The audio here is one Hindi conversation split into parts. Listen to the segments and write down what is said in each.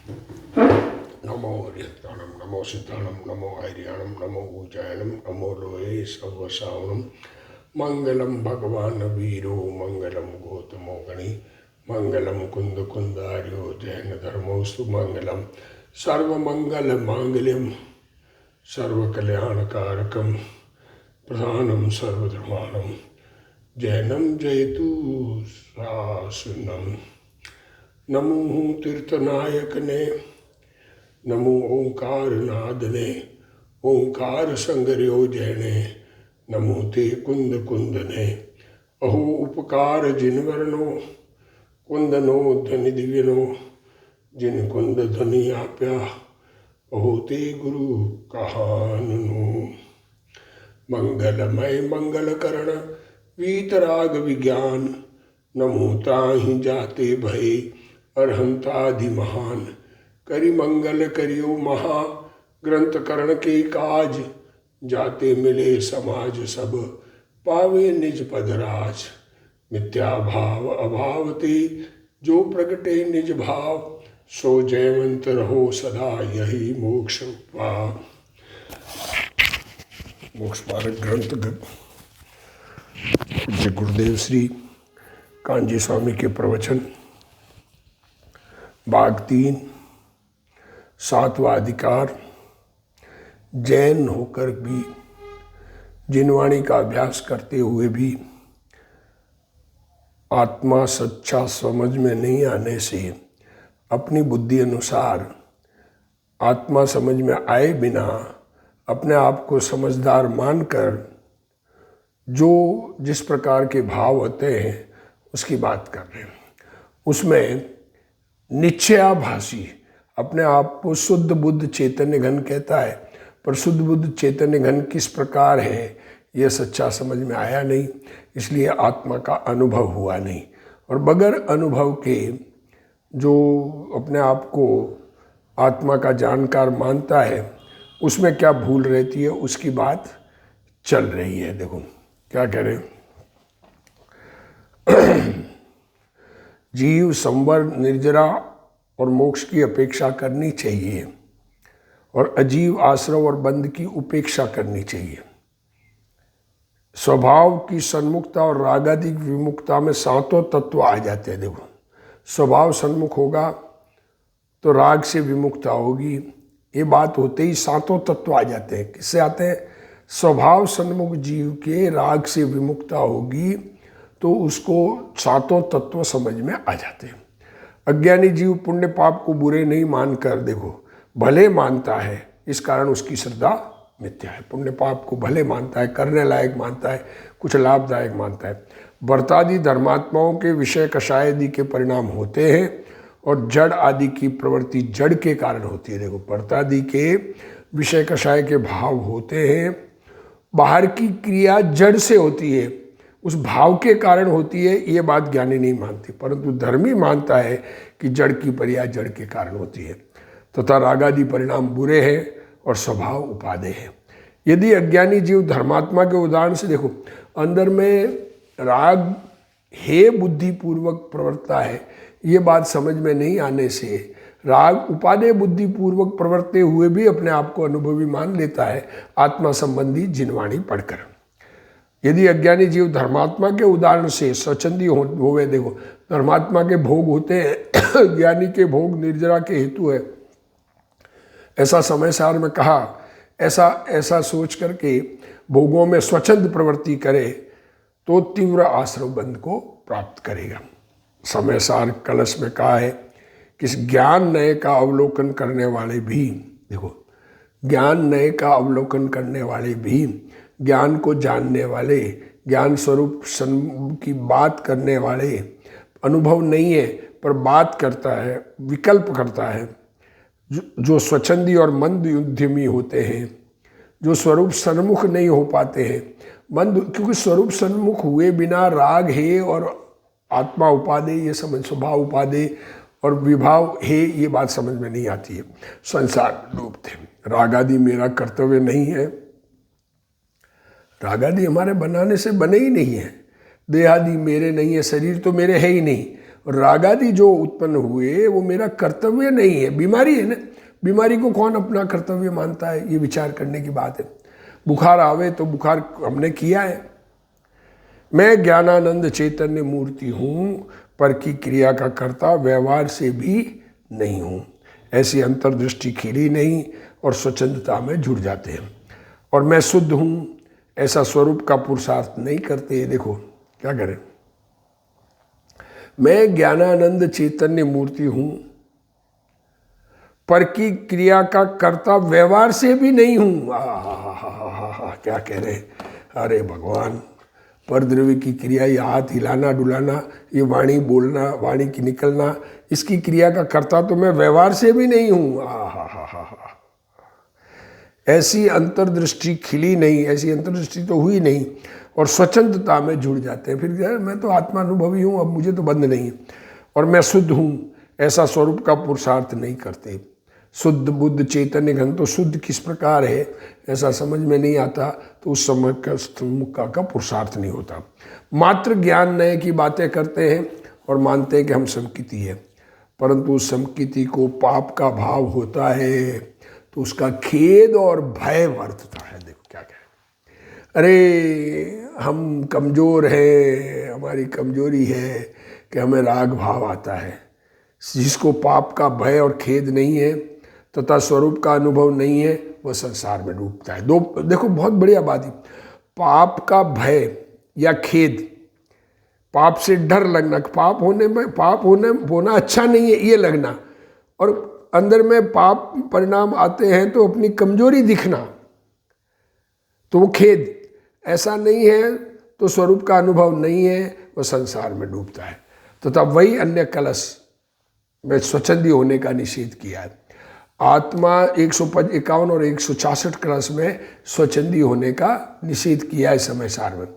नमो हरिहताणं नमो सिद्धाणं नमो हरियाणं नमो ऊजायनं नमो लोहे सर्वसावनं मंगलम भगवान वीरो मंगलम गौतमो गणि मंगलम कुंद कुंदार्यो जैन धर्मोस्तु मंगलम सर्वमंगल मांगल्यम सर्वकल्याणकारकम प्रधानम सर्वधर्माणम जैनम जयतु शासनम। नमो तीर्थनायक ने नमो ओंकार नाद ने ओंकार संगर्यो जैने नमो ते कुंद कुंद ने अहो उपकार जिन वर्णो कुंदनो धनि दिव्यनो जिन कुंद धनि आप्या अहो ते गुरु कहानुनो। मंगलमय मंगल करण वीतराग विज्ञान नमो ताहि जाते भय अरहंतादि महान करि मंगल करियो महा ग्रंथ करण के काज जाते मिले समाज सब पावे निज पदराज मिथ्या भाव अभाव ते जो प्रगटे निज भाव सो जयवंत रहो सदा यही मोक्ष पाव। मोक्ष पारक ग्रंथ पूज्य गुरुदेव श्री कांजी स्वामी के प्रवचन भाग 3 7वां अधिकार। जैन होकर भी जिनवाणी का अभ्यास करते हुए भी आत्मा सच्चा समझ में नहीं आने से अपनी बुद्धि अनुसार आत्मा समझ में आए बिना अपने आप को समझदार मानकर जो जिस प्रकार के भाव होते हैं उसकी बात कर रहे हैं। उसमें निश्चयाभासी अपने आप को शुद्ध बुद्ध चैतन्य घन कहता है, पर शुद्ध बुद्ध चैतन्य घन किस प्रकार है यह सच्चा समझ में आया नहीं, इसलिए आत्मा का अनुभव हुआ नहीं। और बगैर अनुभव के जो अपने आप को आत्मा का जानकार मानता है उसमें क्या भूल रहती है उसकी बात चल रही है। देखो क्या कह रहे हैं। जीव संवर निर्जरा और मोक्ष की अपेक्षा करनी चाहिए और अजीव आश्रव और बंध की उपेक्षा करनी चाहिए। स्वभाव की सन्मुखता और रागादिक विमुखता में सातों तत्व आ जाते हैं। देखो स्वभाव सन्मुख होगा तो राग से विमुखता होगी, ये बात होते ही सातों तत्व आ जाते हैं। किससे आते हैं? स्वभाव सन्मुख जीव के राग से विमुखता होगी तो उसको सातों तत्व समझ में आ जाते हैं। अज्ञानी जीव पुण्य पाप को बुरे नहीं मानकर देखो भले मानता है, इस कारण उसकी श्रद्धा मिथ्या है। पुण्य पाप को भले मानता है, करने लायक मानता है, कुछ लाभदायक मानता है। व्रतादि धर्मात्माओं के विषय कषाय आदि के परिणाम होते हैं और जड़ आदि की प्रवृत्ति जड़ के कारण होती है। देखो व्रतादि के विषय कषाय के भाव होते हैं, बाहर की क्रिया जड़ से होती है, उस भाव के कारण होती है, ये बात ज्ञानी नहीं मानती, परंतु धर्मी मानता है कि जड़ की क्रिया जड़ के कारण होती है तथा रागादि परिणाम बुरे हैं और स्वभाव उपादेय है। यदि अज्ञानी जीव धर्मात्मा के उदाहरण से देखो अंदर में राग हे बुद्धिपूर्वक प्रवर्तता है, ये बात समझ में नहीं आने से राग उपादेय बुद्धिपूर्वक प्रवर्तते हुए भी अपने आप को अनुभवी मान लेता है आत्मा संबंधी जिनवाणी पढ़कर। यदि अज्ञानी जीव धर्मात्मा के उदाहरण से स्वच्छंदी होवे, देखो धर्मात्मा के भोग होते हैं, ज्ञानी के भोग निर्जरा के हेतु है, ऐसा समय सार में कहा। ऐसा सोच करके भोगों में स्वच्छंद प्रवृत्ति करे तो तीव्र आश्रव बंध को प्राप्त करेगा। समय सार कलश में कहा है कि ज्ञान नए का अवलोकन करने वाले भी, देखो ज्ञान नए का अवलोकन करने वाले भी, ज्ञान को जानने वाले, ज्ञान स्वरूप की बात करने वाले, अनुभव नहीं है पर बात करता है, विकल्प करता है, जो स्वच्छंदी और मंद उद्यमी होते हैं, जो स्वरूप सन्मुख नहीं हो पाते हैं, मंद, क्योंकि स्वरूप सन्मुख हुए बिना राग है और आत्मा उपादेय, ये समझ स्वभाव उपादेय और विभाव है, ये बात समझ में नहीं आती है। संसार रूप थे, रागादि मेरा कर्तव्य नहीं है, रागादि हमारे बनाने से बने ही नहीं है, देहादि मेरे नहीं है, शरीर तो मेरे है ही नहीं, रागादि जो उत्पन्न हुए वो मेरा कर्तव्य नहीं है, बीमारी है ना। बीमारी को कौन अपना कर्तव्य मानता है, ये विचार करने की बात है। बुखार आवे तो बुखार हमने किया है। मैं ज्ञानानंद चैतन्य मूर्ति हूँ, पर की क्रिया का कर्ता व्यवहार से भी नहीं हूँ। ऐसी अंतर्दृष्टि खिली नहीं और स्वच्छंदता में जुड़ जाते हैं। और मैं शुद्ध हूँ ऐसा स्वरूप का पुरुषार्थ नहीं करते। देखो क्या करें, मैं ज्ञानानंद चैतन्य मूर्ति हूँ, पर की क्रिया का कर्ता व्यवहार से भी नहीं हूँ। क्या कह रहे, अरे भगवान, पर द्रव्य की क्रिया, ये हाथ हिलाना डुलाना, ये वाणी बोलना, वाणी की निकलना, इसकी क्रिया का कर्ता तो मैं व्यवहार से भी नहीं हूँ। ऐसी अंतर्दृष्टि खिली नहीं, ऐसी अंतर्दृष्टि तो हुई नहीं और स्वच्छंदता में जुड़ जाते हैं। फिर यार मैं तो आत्मानुभवी हूँ, अब मुझे तो बंध नहीं है और मैं शुद्ध हूँ, ऐसा स्वरूप का पुरुषार्थ नहीं करते। शुद्ध बुद्ध चैतन्य घन तो शुद्ध किस प्रकार है ऐसा समझ में नहीं आता, तो उस समय का पुरुषार्थ नहीं होता। मात्र ज्ञान नए की बातें करते हैं और मानते हैं कि हम समकिति है, परंतु उस समकिति को पाप का भाव होता है तो उसका खेद और भय वर्तता है। देखो क्या कह, अरे हम कमज़ोर हैं, हमारी कमजोरी है कि हमें राग भाव आता है। जिसको पाप का भय और खेद नहीं है तथा स्वरूप का अनुभव नहीं है, वह संसार में डूबता है। देखो बहुत बढ़िया बात है, पाप का भय या खेद, पाप से डर लगना, पाप होना अच्छा नहीं है ये लगना, और अंदर में पाप परिणाम आते हैं तो अपनी कमजोरी दिखना, तो वो खेद। ऐसा नहीं है तो स्वरूप का अनुभव नहीं है, वो संसार में डूबता है। तथा वही अन्य कलश में स्वच्छंदी होने का निषेध किया है। आत्मा 151 और 166 कलश में स्वच्छंदी होने का निषेध किया है समय सार में।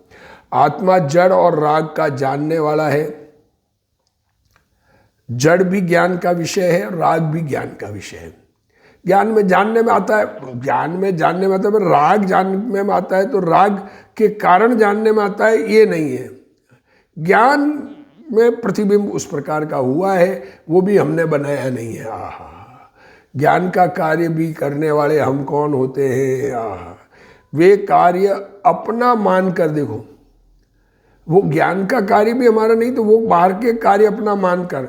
आत्मा जड़ और राग का जानने वाला है। जड़ भी ज्ञान का विषय है, राग भी ज्ञान का विषय है। ज्ञान में जानने में आता है, ज्ञान में जानने में आता है, राग जानने में आता है तो राग के कारण जानने में आता है, ये नहीं है। ज्ञान में प्रतिबिंब उस प्रकार का हुआ है, वो भी हमने बनाया नहीं है। ज्ञान का कार्य भी करने वाले हम कौन होते हैं? वे कार्य अपना मान कर, देखो वो ज्ञान का कार्य भी हमारा नहीं, तो वो बाहर के कार्य अपना मान कर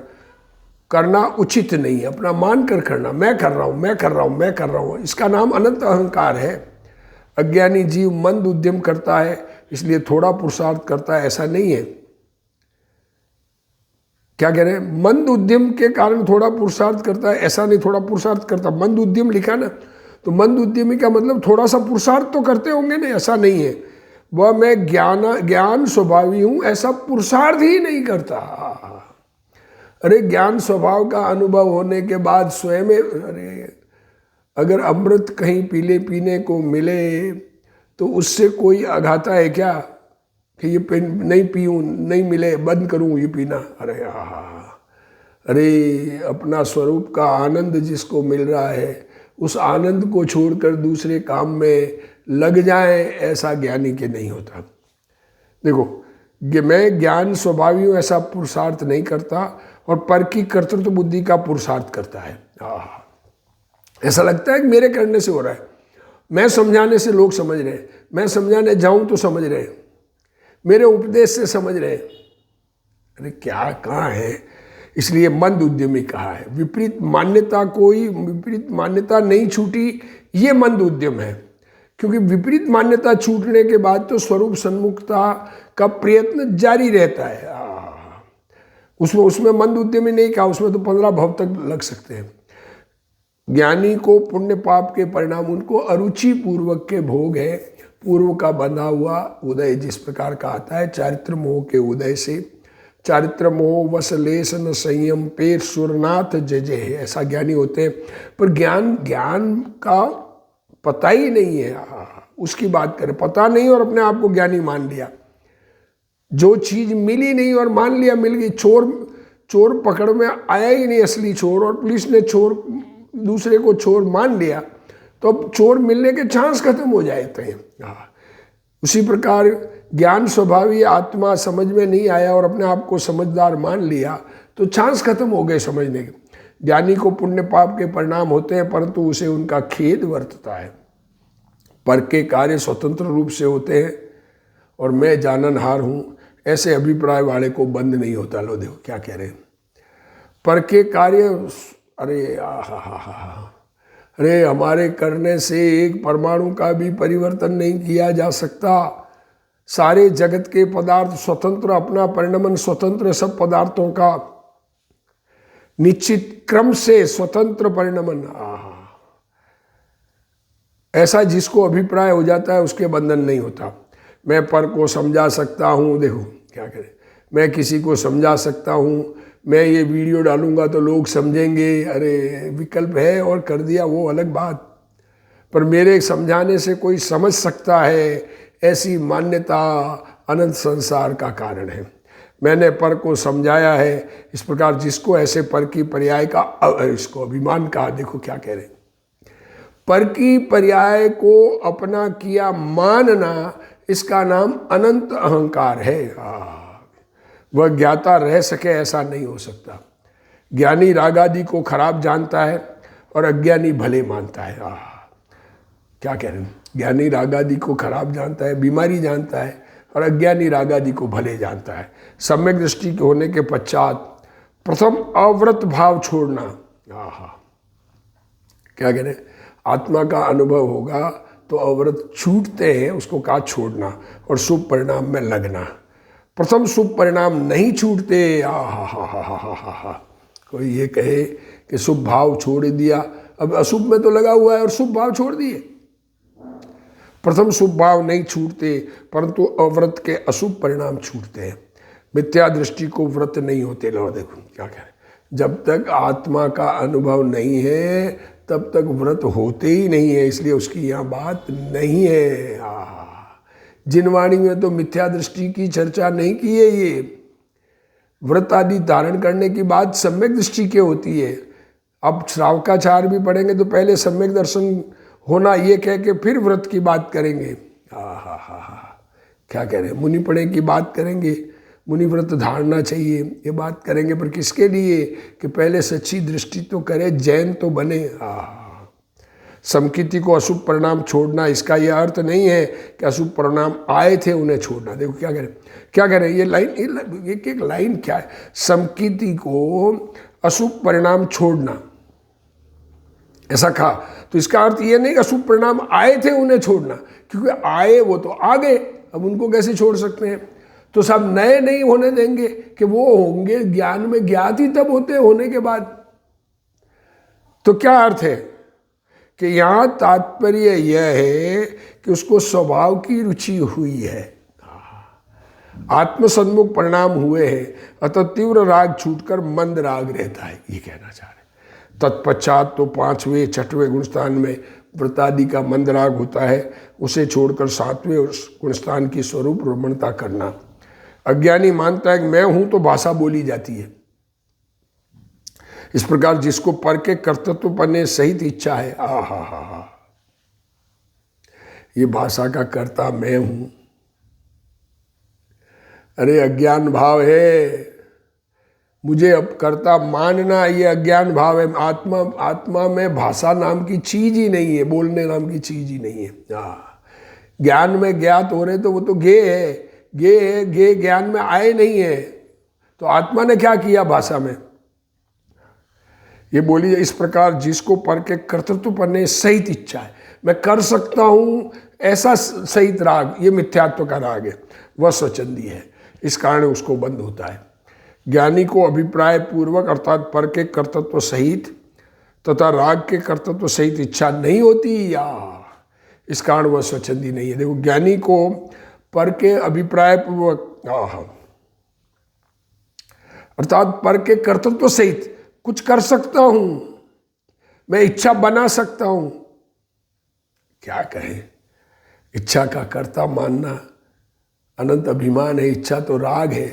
करना उचित नहीं है। अपना मान कर करना, मैं कर रहा हूँ, मैं कर रहा हूँ, मैं कर रहा हूँ, इसका नाम अनंत अहंकार है। अज्ञानी जीव मंद उद्यम करता है, इसलिए थोड़ा पुरुषार्थ करता है, ऐसा नहीं है। क्या कह रहे हैं? मंद उद्यम के कारण थोड़ा पुरुषार्थ करता है, ऐसा नहीं थोड़ा पुरुषार्थ करता। मंद उद्यम लिखा ना, तो मंद उद्यमी का मतलब थोड़ा सा पुरुषार्थ तो करते होंगे ना, ऐसा नहीं है। वह मैं ज्ञान स्वभावी हूँ ऐसा पुरुषार्थ ही नहीं करता। अरे ज्ञान स्वभाव का अनुभव होने के बाद स्वयं, अरे अगर अमृत कहीं पीने को मिले तो उससे कोई अघाता है क्या कि ये नहीं पीऊँ, नहीं मिले बंद करूँ ये पीना? अरे अपना स्वरूप का आनंद जिसको मिल रहा है उस आनंद को छोड़कर दूसरे काम में लग जाए, ऐसा ज्ञानी के नहीं होता। देखो मैं ज्ञान स्वभावी हूँ ऐसा पुरुषार्थ नहीं करता और पर की कर्तृत्व बुद्धि का पुरुषार्थ करता है। ऐसा लगता है कि मेरे करने से हो रहा है, मैं समझाने से लोग समझ रहे हैं, मैं समझाने जाऊं तो समझ रहे हैं, मेरे उपदेश से समझ रहे हैं। अरे क्या कहाँ है? इसलिए मंद उद्यमी कहा है। विपरीत मान्यता नहीं छूटी, ये मंद उद्यम है। क्योंकि विपरीत मान्यता छूटने के बाद तो स्वरूप सन्मुखता का प्रयत्न जारी रहता है। उसमें मंद उद्यमी नहीं कहा, उसमें तो 15 भव तक लग सकते हैं। ज्ञानी को पुण्य पाप के परिणाम उनको अरुचि पूर्वक के भोग है। पूर्व का बंधा हुआ उदय जिस प्रकार का आता है, चारित्र मोह के उदय से। चारित्र मोह वश लेसन संयम पेर सुरनाथ जय है, ऐसा ज्ञानी होते हैं। पर ज्ञान का पता ही नहीं है, उसकी बात करें। पता नहीं और अपने आप को ज्ञानी मान लिया। जो चीज मिली नहीं और मान लिया मिल गई। चोर पकड़ में आया ही नहीं असली चोर, और पुलिस ने दूसरे को चोर मान लिया, तो अब चोर मिलने के चांस खत्म हो जाते हैं। उसी प्रकार ज्ञान स्वभावी आत्मा समझ में नहीं आया और अपने आप को समझदार मान लिया, तो चांस खत्म हो गए समझने के। ज्ञानी को पुण्य पाप के परिणाम होते हैं, परंतु उसे उनका खेद वर्तता है। पर के कार्य स्वतंत्र रूप से होते हैं और मैं जाननहार हूँ, ऐसे अभिप्राय वाले को बंद नहीं होता। लो देखो क्या कह रहे हैं, पर के कार्य, अरे अरे हमारे करने से एक परमाणु का भी परिवर्तन नहीं किया जा सकता। सारे जगत के पदार्थ स्वतंत्र, अपना परिणमन स्वतंत्र, सब पदार्थों का निश्चित क्रम से स्वतंत्र परिणमन। ऐसा जिसको अभिप्राय हो जाता है उसके बंधन नहीं होता। मैं पर को समझा सकता हूँ, देखो क्या करें, मैं किसी को समझा सकता हूँ, मैं ये वीडियो डालूंगा तो लोग समझेंगे, अरे विकल्प है और कर दिया वो अलग बात, पर मेरे समझाने से कोई समझ सकता है, ऐसी मान्यता अनंत संसार का कारण है। मैंने पर को समझाया है। इस प्रकार जिसको ऐसे पर की पर्याय का इसको अभिमान कहा। देखो क्या कह रहे हैं, पर की पर्याय को अपना किया मानना, इसका नाम अनंत अहंकार है। वह ज्ञाता रह सके ऐसा नहीं हो सकता। ज्ञानी राग आदि को खराब जानता है और अज्ञानी भले मानता है। क्या कह रहे हैं, ज्ञानी राग आदि को खराब जानता है, बीमारी जानता है, और अज्ञानी राग आदि को भले जानता है। सम्यक दृष्टि के होने के पश्चात प्रथम अव्रत भाव छोड़ना। क्या कह रहे हैं, आत्मा का अनुभव होगा तो अव्रत छूटते हैं, उसको कहा छोड़ना, और शुभ परिणाम में लगना। प्रथम शुभ परिणाम नहीं छूटते। कोई ये कहे कि शुभ भाव छोड़ दिया, अब अशुभ में तो लगा हुआ है और शुभ भाव छोड़ दिए। प्रथम शुभ भाव नहीं छूटते, परंतु अव्रत के अशुभ परिणाम छूटते हैं। मिथ्या दृष्टि को व्रत नहीं होते। लो देखो क्या कह रहे, जब तक आत्मा का अनुभव नहीं है तब तक व्रत होते ही नहीं है, इसलिए उसकी यहाँ बात नहीं है। जिनवाणी में तो मिथ्या दृष्टि की चर्चा नहीं की है। ये व्रत आदि धारण करने की बात सम्यक दृष्टि के होती है। अब श्रावकाचार भी पढ़ेंगे तो पहले सम्यक दर्शन होना ये कह के फिर व्रत की बात करेंगे। क्या कह रहे हैं, मुनि पढ़े की बात करेंगे, मुनि व्रत धारना चाहिए ये बात करेंगे, पर किसके लिए कि पहले सच्ची दृष्टि तो करे, जैन तो बने। समकीति को अशुभ परिणाम छोड़ना, इसका यह अर्थ नहीं है कि अशुभ परिणाम आए थे उन्हें छोड़ना। देखो क्या कह रहे हैं, क्या कह रहे हैं, ये लाइन एक लाइन क्या है, समकीति को अशुभ परिणाम छोड़ना, ऐसा कहा तो इसका अर्थ ये नहीं कि अशुभ परिणाम आए थे उन्हें छोड़ना, क्योंकि आए वो तो आ गए, अब उनको कैसे छोड़ सकते हैं। तो सब नए नहीं होने देंगे कि वो होंगे, ज्ञान में ज्ञात ही तब होते होने के बाद। तो क्या अर्थ है कि यहाँ तात्पर्य यह है कि उसको स्वभाव की रुचि हुई है, आत्मसन्मुख परिणाम हुए हैं, अतः तीव्र राग छूटकर मंद राग रहता है, ये कहना चाह रहे। तत्पश्चात तो 5वें 6वें गुणस्थान में व्रतादि का मंद राग होता है, उसे छोड़कर 7वें गुणस्थान की स्वरूप रमणता करना। अज्ञानी मानता है कि मैं हूं तो भाषा बोली जाती है। इस प्रकार जिसको पर के कर्तृत्व पने सहित इच्छा है, ये भाषा का कर्ता मैं हूं, अरे अज्ञान भाव है, मुझे अब कर्ता मानना, ये अज्ञान भाव है। आत्मा में भाषा नाम की चीज ही नहीं है, बोलने नाम की चीज ही नहीं है। ज्ञान में ज्ञात हो रहे तो वो तो गे है, गे ज्ञान में आए नहीं है, तो आत्मा ने क्या किया भाषा में, ये बोली। इस प्रकार जिसको पर के कर्तृत्व पने सहित इच्छा है, मैं कर सकता हूं ऐसा सहित राग, ये मिथ्यात्व का राग है, वह स्वच्छंदी है, इस कारण उसको बंद होता है। ज्ञानी को अभिप्राय पूर्वक अर्थात पर के कर्तृत्व सहित तथा राग के कर्तृत्व सहित इच्छा नहीं होती, या इस कारण वह स्वच्छंदी नहीं है। देखो ज्ञानी को पर के अभिप्राय पूर्वक अर्थात पर के कर्तृत्व सहित कुछ कर सकता हूं, मैं इच्छा बना सकता हूं, क्या कहें, इच्छा का कर्ता मानना अनंत अभिमान है, इच्छा तो राग है।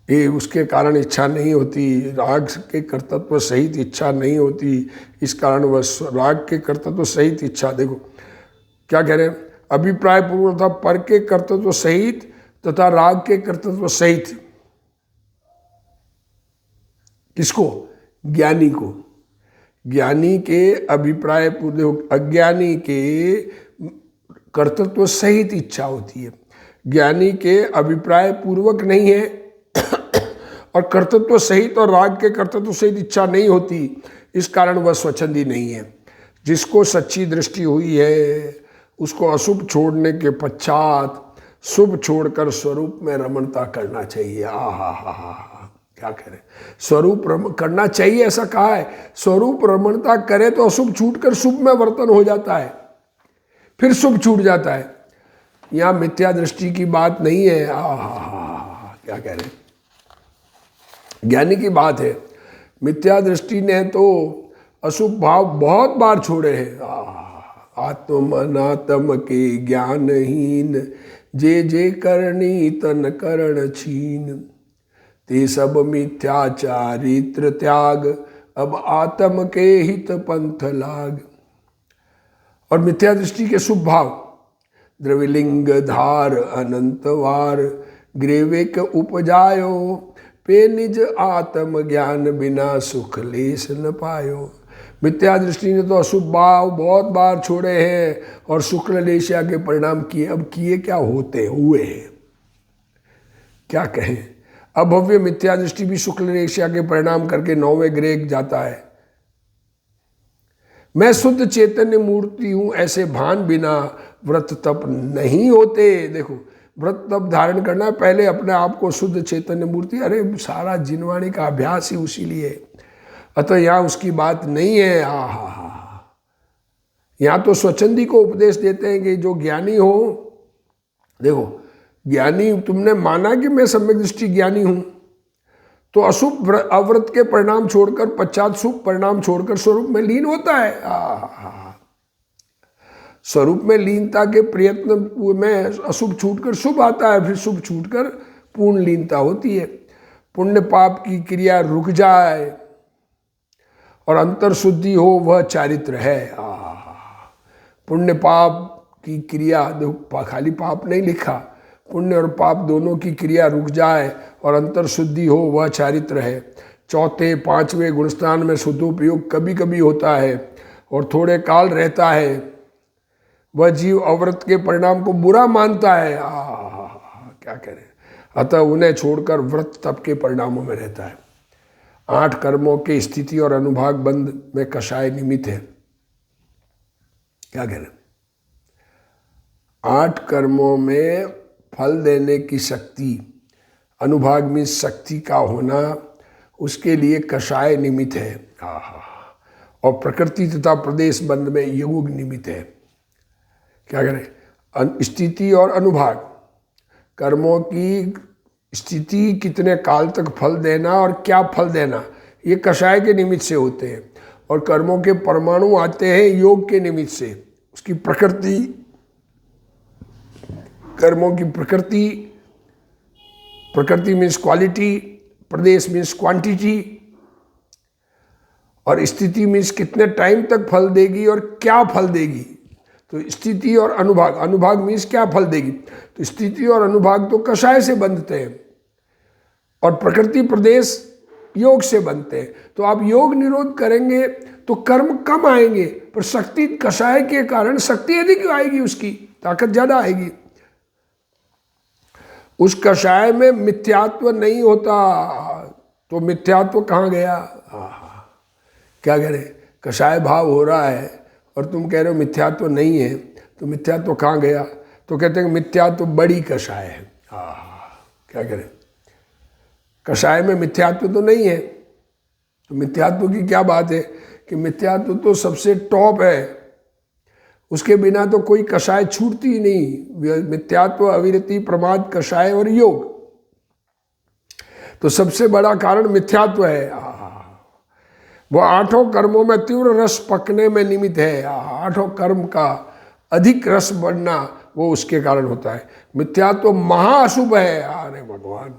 ये उसके कारण इच्छा नहीं होती, राग के कर्तृत्व सहित इच्छा नहीं होती, इस कारण वह राग के कर्तृत्व सहित इच्छा। देखो क्या कह रहे हैं, अभिप्राय पूर्वक था पर के कर्तृत्व सहित तथा राग के कर्तृत्व सहित किसको? ज्ञानी को। ज्ञानी के अभिप्राय पूर्वक, अज्ञानी के कर्तृत्व सहित इच्छा होती है। ज्ञानी के अभिप्राय पूर्वक नहीं है और कर्तृत्व सहित और राग के कर्तृत्व सहित इच्छा नहीं होती, इस कारण वह स्वच्छंदी नहीं है। जिसको सच्ची दृष्टि हुई है उसको अशुभ छोड़ने के पश्चात शुभ छोड़कर स्वरूप में रमणता करना चाहिए। क्या करें, स्वरूप करना चाहिए ऐसा कहा है। स्वरूप रमणता करे तो अशुभ छूटकर शुभ में वर्तन हो जाता है, फिर शुभ छूट जाता है। यहाँ मिथ्या दृष्टि की बात नहीं है। क्या कह रहे, ज्ञानी की बात है। मिथ्या दृष्टि ने तो अशुभ भाव बहुत बार छोड़े हैं। आत्म अनात्म के ज्ञानहीन, जे करनी तन करण छीन, ते सब मिथ्या चारित्र त्याग, अब आत्म के हित पंथ लाग। और मिथ्या दृष्टि के शुभ भाव, द्रविलिंग धार अनंतवार, ग्रेवेक उपजायो, पे निज आत्म ज्ञान बिना सुख लेस न पायो। मिथ्या दृष्टि ने तो अशुभ भाव बहुत बार छोड़े हैं और शुक्ल लेशिया के परिणाम किए। अब किए क्या होते हुए हैं, क्या कहें। अभव्य मिथ्या दृष्टि भी शुक्ल लेशिया के परिणाम करके 9वें ग्रेक जाता है। मैं शुद्ध चैतन्य मूर्ति हूं ऐसे भान बिना व्रत तप नहीं होते। देखो, व्रत तप धारण करना है, पहले अपने आप को शुद्ध चैतन्य मूर्ति, अरे सारा जिनवाणी का अभ्यास ही उसी लिए। अतः यहाँ उसकी बात नहीं है। यहाँ तो स्वच्छंदी को उपदेश देते हैं कि जो ज्ञानी हो, देखो ज्ञानी, तुमने माना कि मैं सम्यक दृष्टि ज्ञानी हूं, तो अशुभ अव्रत के परिणाम छोड़कर पश्चात शुभ परिणाम छोड़कर स्वरूप में लीन होता है। स्वरूप में लीनता के प्रयत्न में अशुभ छूटकर शुभ आता है, फिर शुभ छूटकर पूर्ण लीनता होती है। पुण्य पाप की क्रिया रुक जाए और अंतर शुद्धि हो, वह चारित्र है। पुण्य पाप की क्रिया, देखो खाली पाप नहीं लिखा, पुण्य और पाप दोनों की क्रिया रुक जाए और अंतर शुद्धि हो, वह चारित्र है। चौथे पांचवें गुणस्थान में शुद्धोपयोग कभी कभी होता है और थोड़े काल रहता है। वह जीव अव्रत के परिणाम को बुरा मानता है। क्या करें, अतः उन्हें छोड़कर व्रत तप के परिणामों में रहता है। 8 कर्मों के स्थिति और अनुभाग बंध में कषाय निमित्त है। क्या करें, 8 कर्मों में फल देने की शक्ति, अनुभाग में शक्ति का होना, उसके लिए कषाय निमित्त है। और प्रकृति तथा प्रदेश बंध में योग निमित्त है। क्या करें, स्थिति और अनुभाग, कर्मों की स्थिति, कितने काल तक फल देना और क्या फल देना, ये कषाय के निमित्त से होते हैं। और कर्मों के परमाणु आते हैं योग के निमित्त से। उसकी प्रकृति, कर्मों की प्रकृति, प्रकृति मीन्स क्वालिटी, प्रदेश मीन्स क्वांटिटी, और स्थिति मीन्स कितने टाइम तक फल देगी और क्या फल देगी। तो स्थिति और अनुभाग, अनुभाग मीन्स क्या फल देगी। तो स्थिति और अनुभाग तो कषाय से बंधते हैं और प्रकृति प्रदेश योग से बनते हैं। तो आप योग निरोध करेंगे तो कर्म कम आएंगे, पर शक्ति कषाय के कारण शक्ति अधिक आएगी, उसकी ताकत ज्यादा आएगी। उस कषाय में मिथ्यात्व नहीं होता, तो मिथ्यात्व कहाँ गया। क्या करें, कषाय भाव हो रहा है और तुम कह रहे हो मिथ्यात्व नहीं है, तो मिथ्यात्व कहाँ गया। तो कहते हैं मिथ्यात्व बड़ी कषाय है। क्या करें, कषाय में मिथ्यात्व तो नहीं है। तो मिथ्यात्व की क्या बात है कि मिथ्यात्व तो सबसे टॉप है, उसके बिना तो कोई कषाय छूटती ही नहीं। मिथ्यात्व, अविरति, प्रमाद, कषाय और योग, तो सबसे बड़ा कारण मिथ्यात्व है। वो 8 कर्मों में तीव्र रस पकने में निमित्त है। 8 कर्म का अधिक रस बढ़ना वो उसके कारण होता है। मिथ्यात्व महाअशुभ है। अरे भगवान,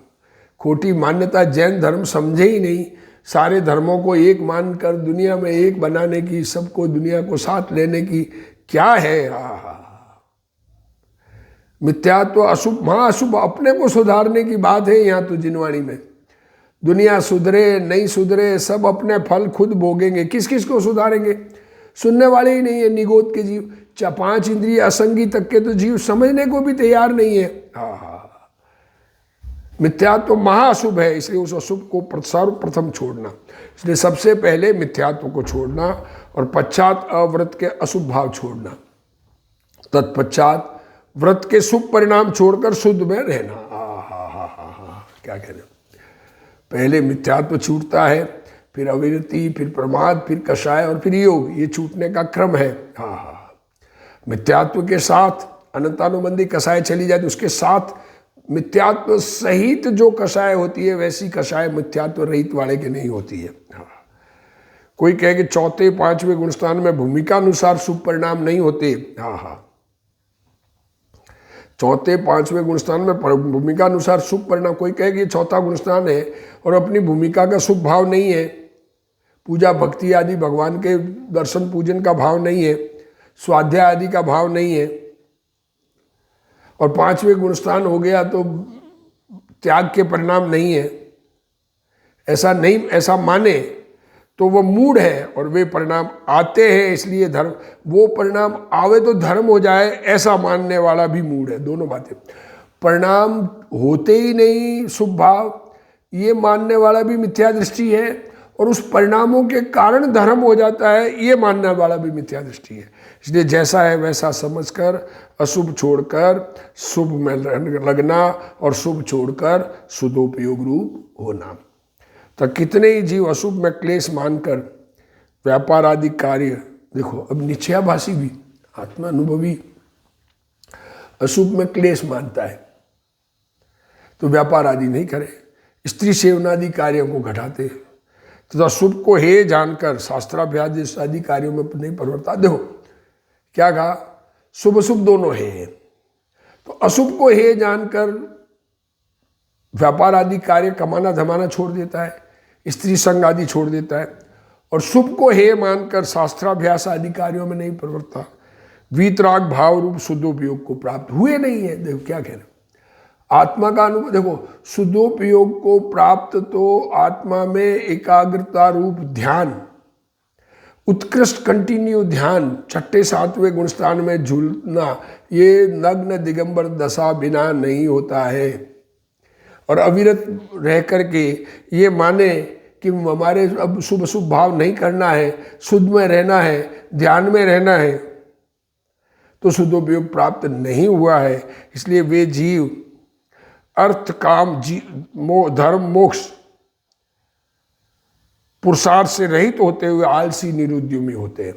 खोटी मान्यता जैन धर्म समझे ही नहीं। सारे धर्मों को एक मानकर दुनिया में एक बनाने की, सबको दुनिया को साथ लेने की क्या है। मिथ्यात्व अशुभ, महाअशुभ, अपने को सुधारने की बात है यहाँ तो जिनवाणी में। दुनिया सुधरे नहीं सुधरे सब अपने फल खुद भोगेंगे। किस किस को सुधारेंगे? सुनने वाले ही नहीं है, निगोद के जीव। 5 इंद्रिय असंगी तक के तो जीव समझने को भी तैयार नहीं है। मिथ्यात्व तो महाअशुभ है, इसलिए उस अशुभ को सर्वप्रथम छोड़ना। इसलिए सबसे पहले मिथ्यात्व को छोड़ना और पश्चात अव्रत के अशुभ भाव छोड़ना, तत्पश्चात व्रत के शुभ परिणाम छोड़कर शुद्ध में रहना। क्या कह रहे हो? पहले मिथ्यात्व छूटता है, फिर अविरति, फिर प्रमाद, फिर कषाय और फिर योग। ये छूटने का क्रम है। मिथ्यात्व के साथ अनंतानुबंधी कषाय चली जाए तो उसके साथ मिथ्यात्व सहित जो कषाय होती है वैसी कषाय मिथ्यात्व रहित वाले के नहीं होती है। कोई कहे कि चौथे पांचवें गुणस्थान में भूमिका अनुसार शुभ परिणाम नहीं होते। चौथे पांचवें गुणस्थान में भूमिका अनुसार शुभ परिणाम। कोई कहे कि चौथा गुणस्थान है और अपनी भूमिका का शुभ भाव नहीं है, पूजा भक्ति आदि भगवान के दर्शन पूजन का भाव नहीं है, स्वाध्याय आदि का भाव नहीं है, और पांचवें गुणस्थान हो गया तो त्याग के परिणाम नहीं है, ऐसा माने तो वो मूढ़ है और वे परिणाम आते हैं इसलिए धर्म, वो परिणाम आवे तो धर्म हो जाए ऐसा मानने वाला भी मूढ़ है। दोनों बातें, परिणाम होते ही नहीं शुभ भाव ये मानने वाला भी मिथ्या दृष्टि है, और उस परिणामों के कारण धर्म हो जाता है ये मानने वाला भी मिथ्या दृष्टि है। इसलिए जैसा है वैसा समझकर अशुभ छोड़कर शुभ में लगना और शुभ छोड़कर शुद्धोपयोग रूप होना। तो कितने ही जीव अशुभ में क्लेश मानकर व्यापार आदि कार्य, देखो अब निश्चयाभासी भी आत्मा अनुभवी अशुभ में क्लेश मानता है तो व्यापार आदि नहीं करे, स्त्री सेवनादि कार्यों को घटाते, तो अशुभ को हे जानकर शास्त्राभ्यास आदि कार्यों में नहीं परवरता। देखो क्या कहा, शुभ अशुभ दोनों है, तो अशुभ को हे जानकर व्यापार आदि कार्य कमाना धमाना छोड़ देता है, स्त्री संग आदि छोड़ देता है, और शुभ को हे मानकर शास्त्राभ्यास आदि कार्यों में नहीं परवरता, वीतराग भाव रूप शुद्धोपयोग को प्राप्त हुए नहीं है। देखो क्या कह रहे, आत्मा का अनुभव, देखो शुद्धोपयोग को प्राप्त तो आत्मा में एकाग्रता रूप ध्यान, उत्कृष्ट कंटिन्यू ध्यान, छठे सातवें गुणस्थान में झूलना, ये नग्न दिगंबर दशा बिना नहीं होता है। और अविरत रह करके ये माने कि हमारे अब शुभ शुभ भाव नहीं करना है, शुद्ध में रहना है, ध्यान में रहना है, तो शुद्धोपयोग प्राप्त नहीं हुआ है। इसलिए वे जीव अर्थ काम धर्म मोक्ष पुरुषार्थ से रहित होते हुए आलसी निरुद्यमी होते हैं।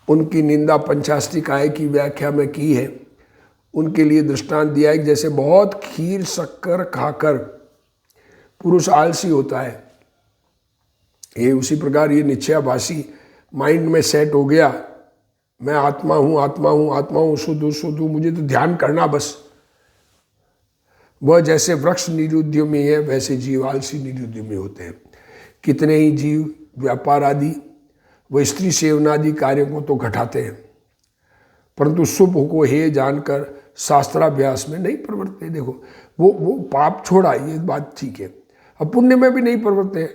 उनकी निंदा पंचाष्टिकाय की व्याख्या में की है। उनके लिए दृष्टांत दिया है कि जैसे बहुत खीर शक्कर खाकर पुरुष आलसी होता है, ये उसी प्रकार ये निश्चयाभासी माइंड में सेट हो गया, मैं आत्मा हूँ आत्मा हूँ आत्मा हूँ, शुद्ध शुद्ध हूँ, मुझे तो ध्यान करना बस। वह जैसे वृक्ष निरुद्यमी है वैसे जीव आलसी निरुद्यमी होते हैं। कितने ही जीव व्यापार आदि व स्त्री सेवनादि कार्यों को तो घटाते हैं, परंतु शुभ को हे जानकर शास्त्राभ्यास में नहीं परवरते। देखो वो पाप छोड़ा, ये बात ठीक है, अब पुण्य में भी नहीं परवरते,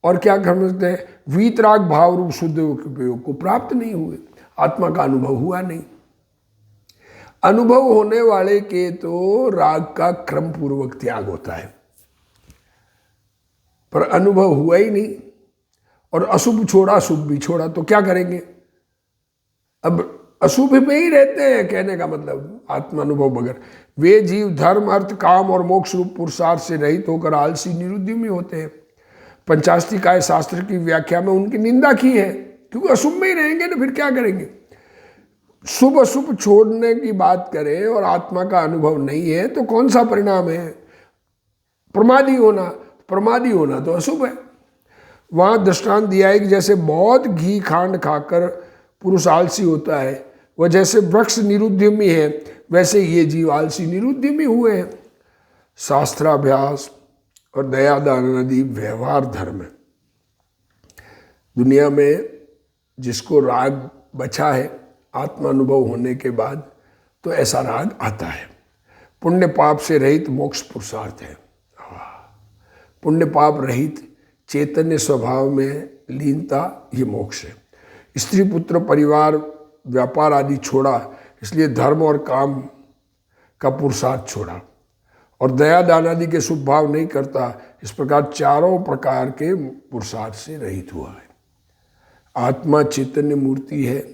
और क्या करते हैं, वीतराग भाव रूप शुद्ध उपयोग को प्राप्त नहीं हुए, आत्मा का अनुभव हुआ नहीं। अनुभव होने वाले के तो राग का क्रम पूर्वक त्याग होता है, पर अनुभव हुआ ही नहीं, और अशुभ छोड़ा शुभ भी छोड़ा, तो क्या करेंगे, अब अशुभ में ही रहते हैं, कहने का मतलब आत्मा अनुभव बगैर। वे जीव धर्म अर्थ काम और मोक्ष रूप पुरुषार्थ से रहित होकर आलसी निरुद्यमी होते हैं। पंचाष्टिकाय शास्त्र की व्याख्या में उनकी निंदा की है, क्योंकि अशुभ में ही रहेंगे ना, फिर क्या करेंगे। शुभ अशुभ छोड़ने की बात करें और आत्मा का अनुभव नहीं है तो कौन सा परिणाम है, प्रमादी होना। प्रमादी होना तो अशुभ है। वहाँ दृष्टांत दिया है कि जैसे बहुत घी खांड खाकर पुरुष आलसी होता है, वह जैसे वृक्ष निरुद्यमी है वैसे ये जीव आलसी निरुद्यमी हुए हैं। शास्त्राभ्यास और दया दान आदि व्यवहार धर्म है। दुनिया में जिसको राग बचा है आत्मानुभव होने के बाद, तो ऐसा राग आता है। पुण्य पाप से रहित मोक्ष पुरुषार्थ है। पुण्य पाप रहित चैतन्य स्वभाव में लीनता, ये मोक्ष है। स्त्री पुत्र परिवार व्यापार आदि छोड़ा, इसलिए धर्म और काम का पुरुषार्थ छोड़ा, और दया दान आदि के शुभ भाव नहीं करता। इस प्रकार चारों प्रकार के पुरुषार्थ से रहित हुआ है। आत्मा चैतन्य मूर्ति है,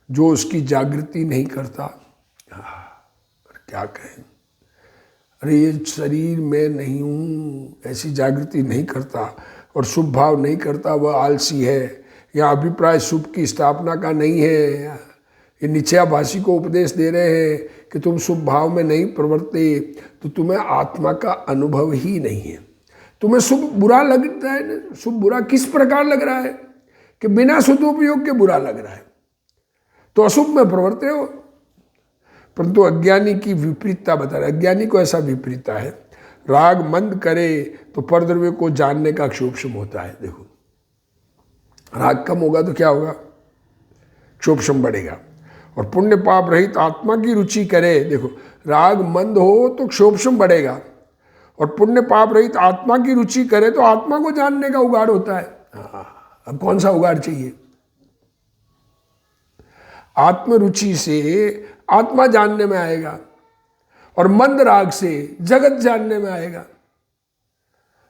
जो उसकी जागृति नहीं करता, क्या कहें, अरे ये शरीर में नहीं हूँ, ऐसी जागृति नहीं करता और शुभ भाव नहीं करता, वह आलसी है। या अभिप्राय शुभ की स्थापना का नहीं है। ये निश्चयाभाषी को उपदेश दे रहे हैं कि तुम शुभ भाव में नहीं प्रवर्ते, तो तुम्हें आत्मा का अनुभव ही नहीं है। तुम्हें शुभ बुरा लगता है ना, शुभ बुरा किस प्रकार लग रहा है कि बिना सदुपयोग के बुरा लग रहा है, तो अशुभ में प्रवर्ते हो। परंतु अज्ञानी की विपरीतता बता रहा है। अज्ञानी को ऐसा विपरीतता है, राग मंद करे तो परद्रव्य को जानने का क्षोभशम होता है। देखो, राग कम होगा तो क्या होगा, क्षोभशम बढ़ेगा। और पुण्य पाप रहित आत्मा की रुचि करे, देखो राग मंद हो तो क्षोभशम बढ़ेगा, और पुण्य पाप रहित आत्मा की रुचि करे तो आत्मा को जानने का उगाड़ होता है। अब कौन सा उगाड़ चाहिए? आत्म रुचि से आत्मा जानने में आएगा, और मंद राग से जगत जानने में आएगा।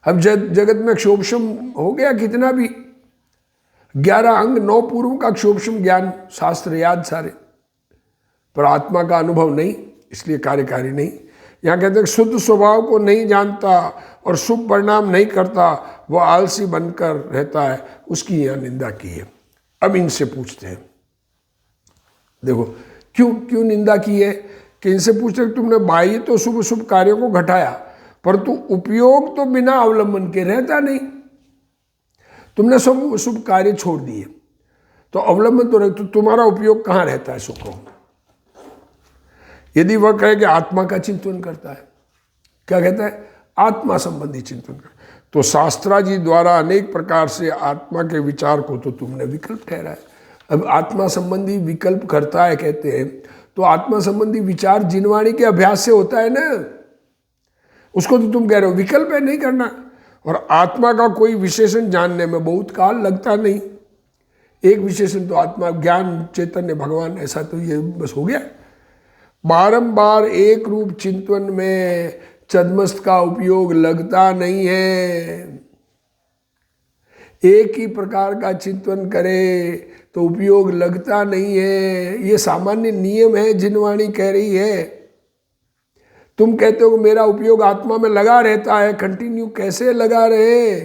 अब जगत में क्षोभशम हो गया कितना भी, 11 अंग 9 पूर्व का क्षोभशम ज्ञान, शास्त्र याद सारे, पर आत्मा का अनुभव नहीं, इसलिए कार्यकारी नहीं। यहाँ कहते हैं शुद्ध स्वभाव को नहीं जानता और शुभ परिणाम नहीं करता, वह आलसी बनकर रहता है, उसकी यहाँ निंदा की है। अब इनसे पूछते हैं, देखो क्यों निंदा की है, कि इनसे पूछते हैं तुमने बाह्य तो शुभ शुभ कार्यों को घटाया, परंतु उपयोग तो बिना अवलंबन के रहता नहीं। तुमने सब शुभ कार्य छोड़ दिए, तो अवलंबन तो रहता, तो तुम्हारा उपयोग कहाँ रहता है सुखों? यदि वह कहे कि आत्मा का चिंतन करता है, क्या कहता है, आत्मा संबंधी चिंतन कर, तो शास्त्राजी द्वारा अनेक प्रकार से आत्मा के विचार को तो तुमने विकल्प ठहरा है। अब आत्मा संबंधी विकल्प करता है कहते हैं, तो आत्मा संबंधी विचार जिनवाणी के अभ्यास से होता है ना, उसको तो तुम कह रहे हो विकल्प है, नहीं करना। और आत्मा का कोई विशेषण जानने में बहुत काल लगता नहीं। एक विशेषण तो आत्मा, ज्ञान, चैतन्य, भगवान, ऐसा तो ये बस हो गया। बारंबार एक रूप चिंतन में छद्मस्त का उपयोग लगता नहीं है। एक ही प्रकार का चिंतन करे तो उपयोग लगता नहीं है, ये सामान्य नियम है, जिनवाणी कह रही है। तुम कहते हो मेरा उपयोग आत्मा में लगा रहता है, कंटिन्यू, कैसे लगा रहे?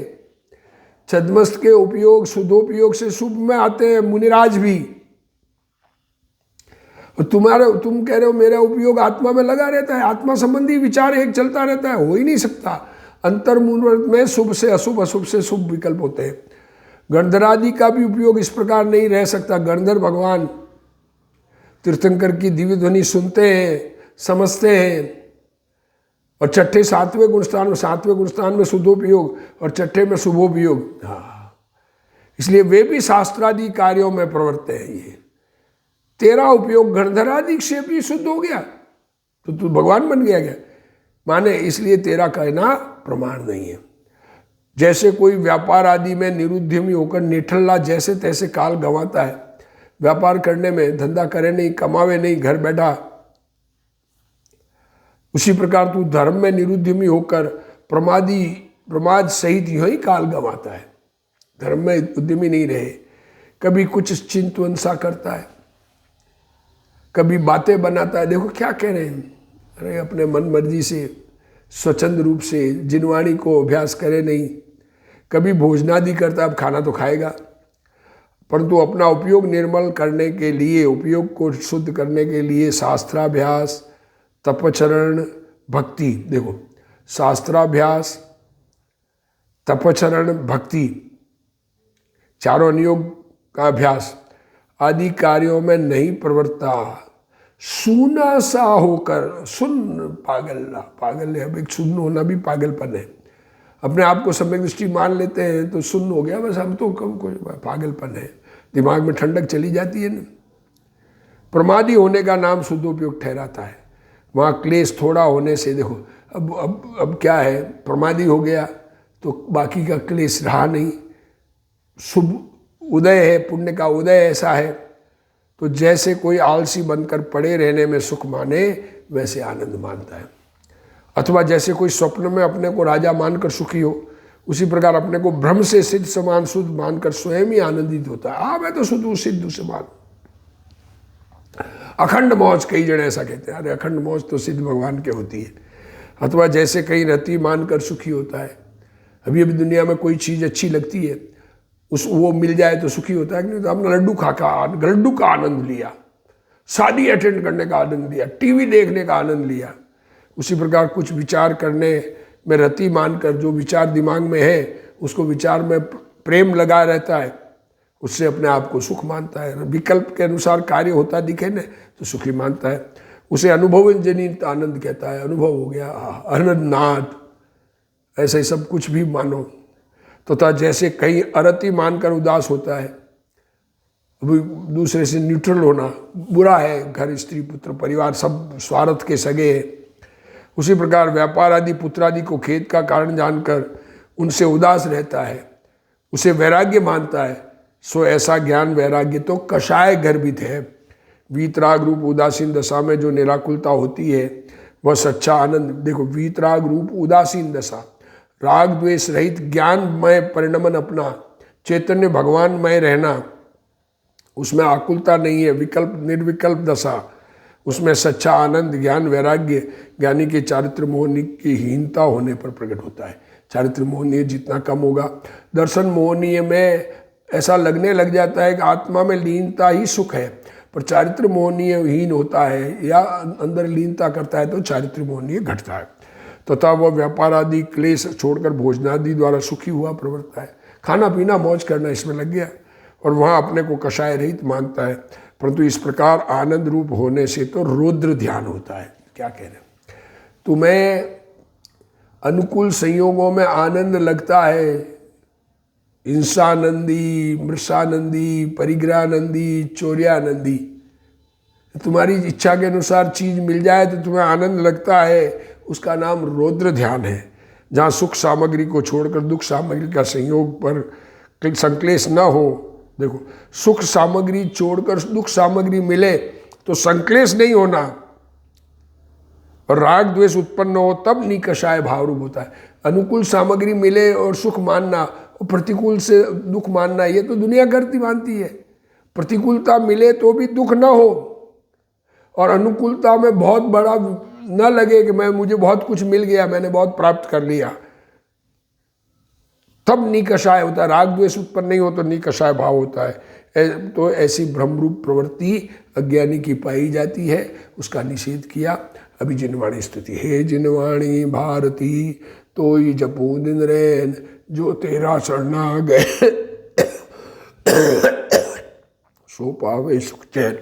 छद्मस्त के उपयोग शुद्धोपयोग से शुभ में आते हैं, मुनिराज भी। और तुम कह रहे हो मेरा उपयोग आत्मा में लगा रहता है, आत्मा संबंधी विचार एक चलता रहता है, हो ही नहीं सकता। अंतर्मूल में शुभ से अशुभ, अशुभ से शुभ विकल्प होते हैं। गणधरादि का भी उपयोग इस प्रकार नहीं रह सकता। गणधर भगवान तीर्थंकर की दिव्य ध्वनि सुनते हैं, समझते हैं, और छठे सातवें गुणस्थान में, सातवें गुणस्थान में शुद्धोपयोग और छठे में शुभोपयोग। हाँ, इसलिए वे भी शास्त्रादि कार्यों में प्रवृत्त है। ये तेरा उपयोग गणधरादि से भी शुद्ध हो गया तो तू भगवान बन गया क्या? माने इसलिए तेरा कहना प्रमाण नहीं है। जैसे कोई व्यापार आदि में निरुद्यमी होकर निठल्ला जैसे तैसे काल गंवाता है, व्यापार करने में, धंधा करे नहीं, कमावे नहीं, घर बैठा, उसी प्रकार तू धर्म में निरुद्यमी होकर प्रमाद सहित यही काल गंवाता है। धर्म में उद्यमी नहीं रहे, कभी कुछ चिंतन सा करता है, कभी बातें बनाता है। देखो क्या कह रहे हैं, अरे अपने मन मर्जी से स्वच्छंद रूप से जिनवाणी को अभ्यास करे नहीं, कभी भोजनादि करता, अब खाना तो खाएगा, परंतु अपना उपयोग निर्मल करने के लिए, उपयोग को शुद्ध करने के लिए शास्त्राभ्यास, तपचरण, भक्ति। देखो शास्त्राभ्यास, तपचरण, भक्ति, चारों अनुयोग का अभ्यास आदि कार्यों में नहीं प्रवृत्ता, सूना सा होकर, सुन पागल है। अब एक सुन्न होना भी पागलपन है। अपने आप को सम्यक दृष्टि मान लेते हैं तो सुन्न हो गया, बस हम तो कोई पागलपन है, दिमाग में ठंडक चली जाती है ना। प्रमादी होने का नाम शुद्धोपयोग ठहराता है। वहाँ क्लेश थोड़ा होने से, देखो अब क्या है, प्रमादी हो गया तो बाकी का क्लेश रहा नहीं। शुभ उदय है, पुण्य का उदय ऐसा है, तो जैसे कोई आलसी बनकर पड़े रहने में सुख माने वैसे आनंद मानता है। अथवा जैसे कोई स्वप्न में अपने को राजा मानकर सुखी हो, उसी प्रकार अपने को ब्रह्म से सिद्ध समान शुद्ध मानकर स्वयं ही आनंदित होता है। मैं तो शुद्ध सिद्ध समान, अखंड मौज। कई जन ऐसा कहते हैं, अरे अखंड मौज तो सिद्ध भगवान के होती है। अथवा जैसे कहीं रति मानकर सुखी होता है। अभी अभी दुनिया में कोई चीज़ अच्छी लगती है, वो मिल जाए तो सुखी होता है कि नहीं। तो हमने लड्डू का आनंद लिया, शादी अटेंड करने का आनंद लिया, टीवी देखने का आनंद लिया। उसी प्रकार कुछ विचार करने में रति मानकर जो विचार दिमाग में है उसको विचार में प्रेम लगा रहता है, उससे अपने आप को सुख मानता है। विकल्प के अनुसार कार्य होता दिखे न तो सुखी मानता है। उसे अनुभव जनित आनंद कहता है। अनुभव हो गया, आनंदनाद, ऐसे ही सब कुछ भी मानो। तथा जैसे कहीं अरति मानकर उदास होता है, अभी दूसरे से न्यूट्रल होना बुरा है, घर स्त्री पुत्र परिवार सब स्वार्थ के सगे हैं, उसी प्रकार व्यापार आदि पुत्र आदि को खेद का कारण जानकर उनसे उदास रहता है, उसे वैराग्य मानता है। सो ऐसा ज्ञान वैराग्य तो कषाय गर्भित है। वीतराग रूप उदासीन दशा में जो निराकुलता होती है वह सच्चा आनंद। देखो, वीतराग रूप उदासीन दशा, राग द्वेष रहित ज्ञानमय परिणमन अपना, चैतन्य भगवानमय रहना, उसमें आकुलता नहीं है, विकल्प निर्विकल्प दशा, उसमें सच्चा आनंद ज्ञान वैराग्य ज्ञानी के चारित्र मोहनी की हीनता होने पर प्रकट होता है। चारित्र मोहनीय जितना कम होगा, दर्शन मोहनीय में ऐसा लगने लग जाता है कि आत्मा में लीनता ही सुख है, पर चारित्र मोहनीय हीन होता है या अंदर लीनता करता है तो चारित्र मोहनीय घटता है। तथा वह व्यापार आदि क्लेश छोड़कर भोजनादि द्वारा सुखी हुआ प्रवृत्ता है। खाना पीना मौज करना इसमें लग गया और वहाँ अपने को कषाय रहित मानता है। परंतु इस प्रकार आनंद रूप होने से तो रौद्र ध्यान होता है। क्या कह रहे हैं? तुम्हें अनुकूल संयोगों में आनंद लगता है, इंसानंदी, मृषानंदी, परिग्रहानंदी, चौर्यानंदी, तुम्हारी इच्छा के अनुसार चीज मिल जाए तो तुम्हें आनंद लगता है, उसका नाम रौद्र ध्यान है। जहाँ सुख सामग्री को छोड़कर दुख सामग्री का संयोग पर संक्लेश न हो। देखो, सुख सामग्री छोड़कर दुख सामग्री मिले तो संक्लेश नहीं होना, और राग द्वेष उत्पन्न हो तब निकषाय भाव रूप होता है। अनुकूल सामग्री मिले और सुख मानना, और प्रतिकूल से दुख मानना, ये तो दुनिया करती मानती है। प्रतिकूलता मिले तो भी दुख न हो, और अनुकूलता में बहुत बड़ा न लगे कि मुझे बहुत कुछ मिल गया, मैंने बहुत प्राप्त कर लिया, तब निकषाय होता है। राग द्वेष उत्पन्न नहीं हो तो निकषाय भाव होता है। तो ऐसी भ्रमरूप प्रवृत्ति अज्ञानी की पाई जाती है, उसका निषेध किया। अभी जिनवाणी स्तुति, हे जिनवाणी भारती तोई जपू दिन रैन, जो तेरा शरणा गए सो पावे सुख चैन।